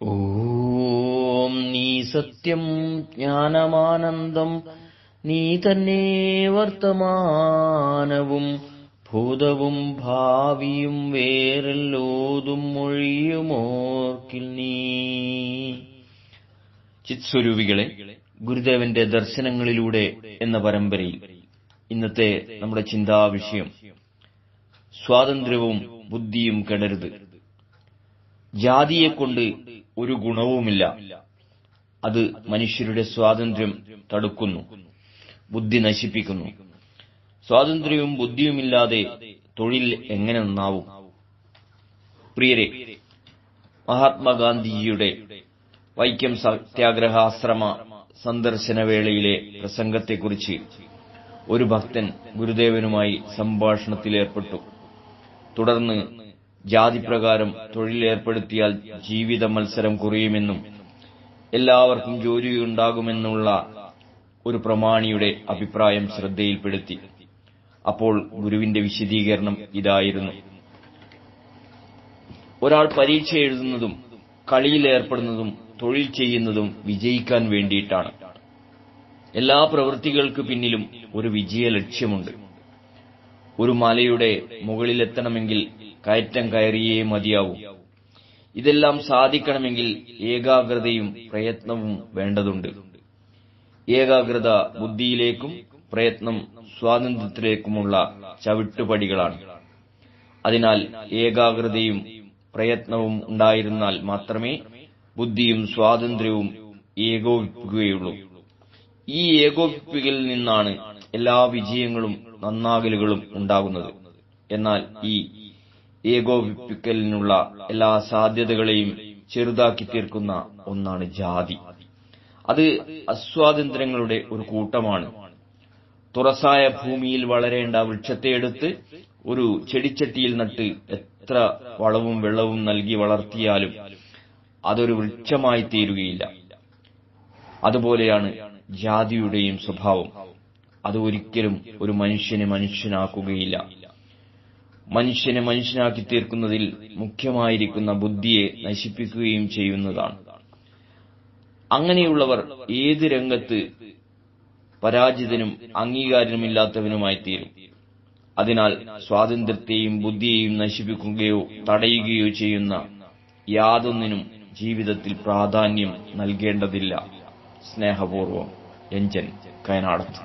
ഓം നീ സത്യം ജ്ഞാനമാനന്ദം നീ തന്നെ വർത്തമാനവും ഭൂതവും ഭാവിയും വേറെല്ലോതും മൊഴിയുമോർക്കിൽ നീ. ചിത്സ്വരൂപികളെ, ഗുരുദേവന്റെ ദർശനങ്ങളിലൂടെ എന്ന പരമ്പരയിൽ ഇന്നത്തെ നമ്മുടെ ചിന്താവിഷയം സ്വാതന്ത്ര്യവും ബുദ്ധിയും കെടരുത്. ജാതിയെക്കൊണ്ട് ഒരു ഗുണവുമില്ല. അത് മനുഷ്യരുടെ സ്വാതന്ത്ര്യം തടുക്കുന്നു, ബുദ്ധി നശിപ്പിക്കുന്നു. സ്വാതന്ത്ര്യവും ബുദ്ധിയുമില്ലാതെ തൊഴിൽ എങ്ങനെ നന്നാവും? പ്രിയരെ, മഹാത്മാഗാന്ധിജിയുടെ വൈക്കം സത്യാഗ്രഹാശ്രമ സന്ദർശനവേളയിലെ പ്രസംഗത്തെക്കുറിച്ച് ഒരു ഭക്തൻ ഗുരുദേവനുമായി സംഭാഷണത്തിലേർപ്പെട്ടു. തുടർന്ന് ജാതിപ്രകാരം തൊഴിലേർപ്പെടുത്തിയാൽ ജീവിത മത്സരം കുറയുമെന്നും എല്ലാവർക്കും ജോലിയുണ്ടാകുമെന്നുള്ള ഒരു പ്രമാണിയുടെ അഭിപ്രായം ശ്രദ്ധയിൽപ്പെടുത്തി. അപ്പോൾ ഗുരുവിന്റെ വിശദീകരണം ഇതായിരുന്നു: ഒരാൾ പരീക്ഷ എഴുതുന്നതും കളിയിലേർപ്പെടുന്നതും തൊഴിൽ ചെയ്യുന്നതും വിജയിക്കാൻ വേണ്ടിയിട്ടാണ്. എല്ലാ പ്രവൃത്തികൾക്ക് പിന്നിലും ഒരു വിജയ ലക്ഷ്യമുണ്ട്. ഒരു മലയുടെ മുകളിലെത്തണമെങ്കിൽ കയറ്റം കയറിയേ മതിയാവൂ. ഇതെല്ലാം സാധിക്കണമെങ്കിൽ ഏകാഗ്രതയും പ്രയത്നവും വേണ്ടതുണ്ട്. ഏകാഗ്രത ബുദ്ധിയിലേക്കും പ്രയത്നം സ്വാതന്ത്ര്യത്തിലേക്കുമുള്ള ചവിട്ടുപടികളാണ്. അതിനാൽ ഏകാഗ്രതയും പ്രയത്നവും ഉണ്ടായിരുന്നാൽ മാത്രമേ ബുദ്ധിയും സ്വാതന്ത്ര്യവും ഏകോപിപ്പിക്കുകയുള്ളൂ. ഈ ഏകോപിപ്പിക്കലിൽ നിന്നാണ് എല്ലാ വിജയങ്ങളും നന്നാകലുകളും ഉണ്ടാകുന്നത്. എന്നാൽ ഈ ഏകോപിപ്പിക്കലിനുള്ള എല്ലാ സാധ്യതകളെയും ചെറുതാക്കി തീർക്കുന്ന ഒന്നാണ് ജാതി. അത് അസ്വാതന്ത്ര്യങ്ങളുടെ ഒരു കൂട്ടമാണ്. തുറസായ ഭൂമിയിൽ വളരേണ്ട വൃക്ഷത്തെ എടുത്ത് ഒരു ചെടിച്ചട്ടിയിൽ നട്ട് എത്ര വളവും വെള്ളവും നൽകി വളർത്തിയാലും അതൊരു വൃക്ഷമായി തീരുകയില്ല. അതുപോലെയാണ് ജാതിയുടെയും സ്വഭാവം. അത് ഒരിക്കലും ഒരു മനുഷ്യനെ മനുഷ്യനാക്കുകയില്ല. മനുഷ്യനെ മനുഷ്യനാക്കി തീർക്കുന്നതിൽ മുഖ്യമായിരിക്കുന്ന ബുദ്ധിയെ നശിപ്പിക്കുകയും ചെയ്യുന്നതാണ്. അങ്ങനെയുള്ളവർ ഏത് രംഗത്ത് പരാജിതനും അംഗീകാരമില്ലാത്തവനുമായി തീരും. അതിനാൽ സ്വാതന്ത്ര്യത്തെയും ബുദ്ധിയെയും നശിപ്പിക്കുകയോ തടയുകയോ ചെയ്യുന്ന യാതൊന്നിനും ജീവിതത്തിൽ പ്രാധാന്യം നൽകേണ്ടതില്ല. സ്നേഹപൂർവം, രഞ്ജൻ, കയനാടത്ത്.